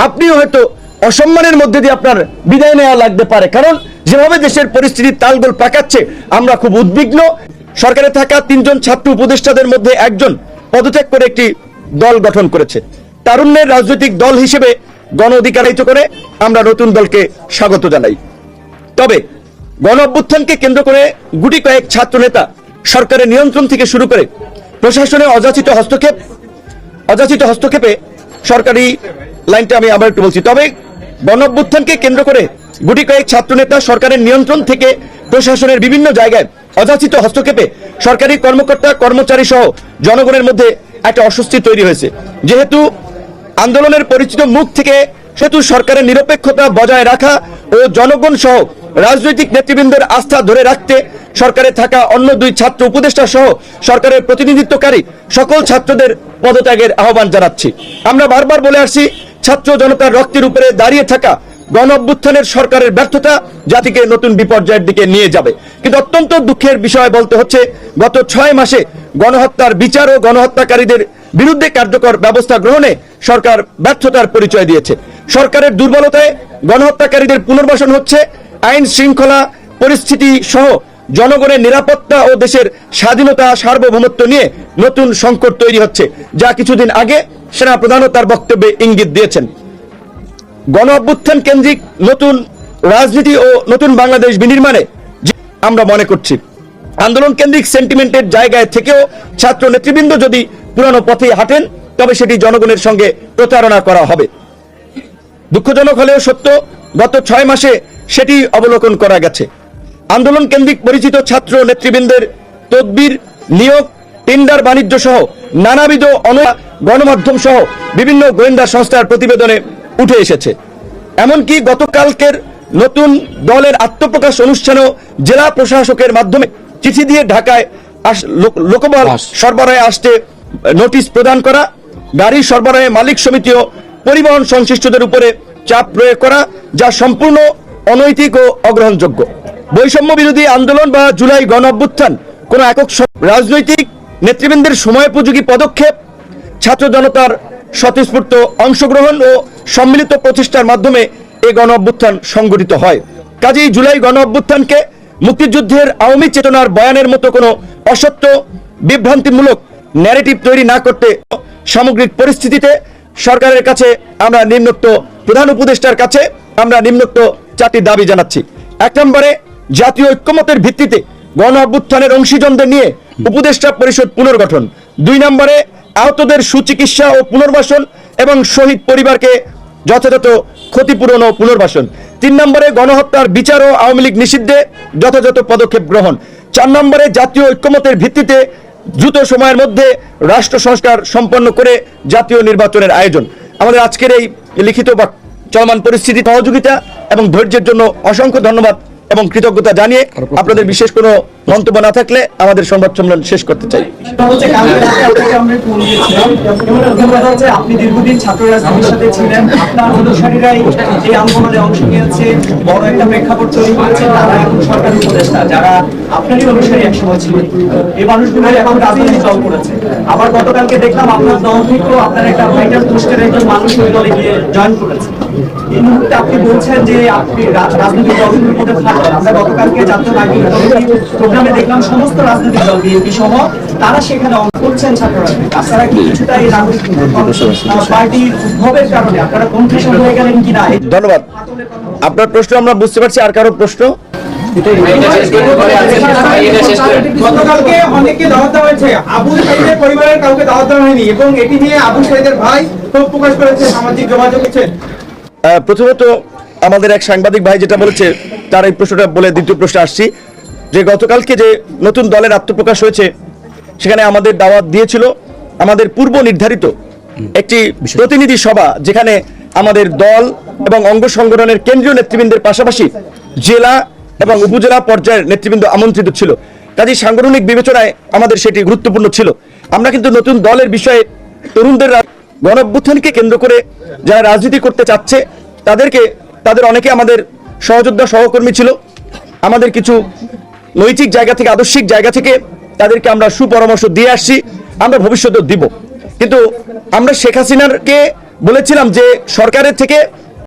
আপনিও হয়তো অসম্মানের মধ্যে দিয়ে আপনার বিদায় নেওয়া লাগতে পারে, কারণ যেভাবে দেশের পরিস্থিতি তালগোল পাকাচ্ছে আমরা খুব উদ্বিগ্ন। সরকারে থাকা 3 জন ছাত্র উপদেষ্টাদের মধ্যে একজন পদত্যাগ করে একটি দল গঠন করেছে। তারুণ্যের রাজনৈতিক দল হিসেবে গণ অধিকারায়িত করে আমরা নতুন দলকে স্বাগত জানাই। তবে গণ অভ্যুত্থানকে কেন্দ্র করে গুটি কয়েক ছাত্র নেতা সরকারের নিয়ন্ত্রণ থেকে শুরু করে প্রশাসনের অযাচিত হস্তক্ষেপে সরকারি লাইনটা আমি আবার একটু বলছি। তবে গণ অভ্যুত্থানকে কেন্দ্র করে গুটি কয়েক ছাত্র নেতা সরকারের নিয়ন্ত্রণ থেকে প্রশাসনের বিভিন্ন জায়গায় অযাচিত হস্তক্ষেপে সরকারি কর্মকর্তা কর্মচারী সহ জনগণের মধ্যে একটা অস্বস্তি তৈরি হয়েছে। যেহেতু আন্দোলনের পরিচিত মুখ থেকে সেহেতু সরকারের নিরপেক্ষতা বজায় রাখা ও জনগণ সহ রাজনৈতিক নেতৃবৃন্দের আস্থা ধরে রাখতে সরকারে থাকা অন্য 2 ছাত্র উপদেষ্টা সহ সরকারের প্রতিনিধিত্বকারী সকল ছাত্রদের পদত্যাগের আহ্বান জানাচ্ছি। আমরা বারবার বলে আসছি, ছাত্র জনতার রক্তের উপরে দাঁড়িয়ে থাকা গণ অভ্যুত্থানের সরকারের ব্যর্থতা জাতিকে নতুন বিপর্যয়ের দিকে নিয়ে যাবে। কিন্তু অত্যন্ত দুঃখের বিষয় বলতে হচ্ছে, গত 6 মাসে গণহত্যার বিচার ও গণহত্যাকারীদের বিরুদ্ধে কার্যকর ব্যবস্থা গ্রহণে সরকার ব্যর্থতার পরিচয় দিয়েছে। সরকারের দুর্বলতায় গণহত্যাকারীদের পুনর্বাসন হচ্ছে, আইন শৃঙ্খলা পরিস্থিতি সহ জনগণের নিরাপত্তা ও দেশের স্বাধীনতা সার্বভৌমত্ব নিয়ে নতুন সংকট তৈরি হচ্ছে, যা কিছুদিন আগে সেনা প্রধানও তার বক্তব্যে ইঙ্গিত দিয়েছেন। গণ অভ্যুত্থান কেন্দ্রিক নতুন রাজনীতি ও নতুন বাংলাদেশ বিনির্মাণে আমরা মনে করছি আন্দোলন কেন্দ্রিক সেন্টিমেন্টের জায়গায় থেকেও ছাত্র নেতৃবৃন্দ যদি পুরানো পথে হাঁটেন তবে সেটি জনগণের সঙ্গে প্রতারণা করা হবে। দুঃখজনক হলেও সত্য, গত 6 মাসে সেটি অবলোকন করা গেছে। আন্দোলন কেন্দ্রিক পরিচিত ছাত্র নেতৃবৃন্দের তদবির, নিয়োগ, টেন্ডার বাণিজ্য সহ নানাবিধ গণমাধ্যম সহ বিভিন্ন গোয়েন্দা সংস্থার প্রতিবেদনে উঠে এসেছে। এমনকি গতকালকের নতুন দলের আত্মপ্রকাশ অনুষ্ঠানেও জেলা প্রশাসকের মাধ্যমে চিঠি দিয়ে ঢাকায় লোকবল সরবরাহে আসতে নোটিশ প্রদান করা, গাড়ি সরবরাহে মালিক সমিতি ও পরিবহন সংশ্লিষ্টদের উপরে চাপ প্রয়োগ করা, যা সম্পূর্ণ অনৈতিক ও অগ্রহণযোগ্য। বৈষম্য বিরোধী আন্দোলন বা জুলাই গণ অভ্যুত্থান কোন একক রাজনৈতিক নেতৃবৃন্দের সময়োপযোগী পদক্ষেপ, ছাত্র জনতার স্বতঃস্ফূর্ত অংশগ্রহণ ও সম্মিলিত প্রচেষ্টার মাধ্যমে এই গণ অভ্যুত্থান সংগঠিত হয়। কাজেই জুলাই গণ অভ্যুত্থানকে মুক্তিযুদ্ধের আওয়ামী চেতনার বয়ানের মতো কোনো অসত্য বিভ্রান্তিমূলক ন্যারেটিভ তৈরি না করতে সামগ্রিক পরিস্থিতিতে সরকারের কাছে আমরা নিম্নোক্ত প্রধান উপদেষ্টার কাছে আমরা নিম্নোক্ত 4টি দাবি জানাচ্ছি। 1 নম্বরে জাতীয় ঐক্যমতের ভিত্তিতে গণ অভ্যুত্থানের অংশীজনদের নিয়ে উপদেষ্টা পরিষদ পুনর্গঠন। 2 নম্বরে আহতদের সুচিকিৎসা ও পুনর্বাসন এবং শহীদ পরিবারকে যথাযথ ক্ষতিপূরণ ও পুনর্বাসন। 3 নম্বরে গণহত্যার বিচার ও আওয়ামী লীগ নিষিদ্ধে যথাযথ পদক্ষেপ গ্রহণ। 4 নম্বরে জাতীয় ঐক্যমতের ভিত্তিতে দ্রুত সময়ের মধ্যে রাষ্ট্র সংস্কার সম্পন্ন করে জাতীয় নির্বাচনের আয়োজন। আমাদের আজকের এই লিখিত বা চলমান পরিস্থিতি সহযোগিতা এবং ধৈর্যের জন্য অসংখ্য ধন্যবাদ এবং কৃতজ্ঞতা জানিয়ে আপনাদের বিশেষ কোনো মন্তব্য না থাকলে আমাদের সংবাদ সম্মেলন শেষ করতে চাই। আপনি দীর্ঘদিন ছাত্র রাজনীতির সাথে ছিলেন, আপনার অনুসারীরাই এই আন্দোলনে অংশ নিয়েছে, বড় একটা প্রেক্ষাপট তৈরি করেছে, তারা এখন সরকারি উপদেষ্টা যারা আপনারই অনুসারী একসময় ছিলেন, এই মানুষগুলো এখন রাজনৈতিক দল করেছে। আবার গতকালকে দেখলাম আপনার দল থেকেও আপনার একটা ভাইটাল পোস্টের একজন মানুষ ওই দলে গিয়ে জয়েন করেছে। এই মুহূর্তে আপনি বলছেন যে আপনি রাজনৈতিক দলগুলোর মধ্যে থাকবেন। আমরা গতকালকে জাতীয় নাগরিক প্রোগ্রামে দেখলাম সমস্ত রাজনৈতিক দল বিএনপি সহ তারা সেখানে অংশ করছেন ছাত্র রাজনীতি। আপনারা কি কিছুটা এই নাগরিক পার্টির উদ্ভবের কারণে আপনারা কনফিউশন হয়ে গেলেন কিনা? ধন্যবাদ। আপনার প্রশ্ন আমরা বুঝতে পারছি। আর কারো প্রশ্ন? গতকালকে অনেককে দাওয়াত দেওয়া হয়েছে, আবু সাইদের পরিবারের কাউকে দাওয়াত দেওয়া হয়নি এবং এটি নিয়ে আবু সাইদের ভাই ক্ষোভ প্রকাশ করেছে সামাজিক যোগাযোগে। প্রথমত আমাদের এক সাংবাদিক ভাই যেটা বলেছে তার এই প্রশ্নটা বলে দ্বিতীয় প্রশ্নে আসছি যে গতকালকে যে নতুন দলের আত্মপ্রকাশ হয়েছে সেখানে আমাদের দাওয়াত দিয়েছিল আমাদের পূর্ব নির্ধারিত একটি প্রতিনিধি সভা, যেখানে আমাদের দল এবং অঙ্গ সংগঠনের কেন্দ্রীয় নেতৃবৃন্দের পাশাপাশি জেলা এবং উপজেলা পর্যায়ের নেতৃবৃন্দ আমন্ত্রিত ছিল। কাজেই সাংগঠনিক বিবেচনায় আমাদের সেটি গুরুত্বপূর্ণ ছিল। আমরা কিন্তু নতুন দলের বিষয়ে তরুণদের গণ অভ্যুত্থানকে কেন্দ্র করে যারা রাজনীতি করতে চাচ্ছে তাদের অনেকে আমাদের সহযোদ্ধা সহকর্মী ছিল। আমাদের কিছু নৈতিক জায়গা থেকে আদর্শিক জায়গা থেকে তাদেরকে আমরা সুপরামর্শ দিয়ে আসছি, আমরা ভবিষ্যতেও দিব। কিন্তু আমরা শেখ হাসিনাকে বলেছিলাম যে সরকারের থেকে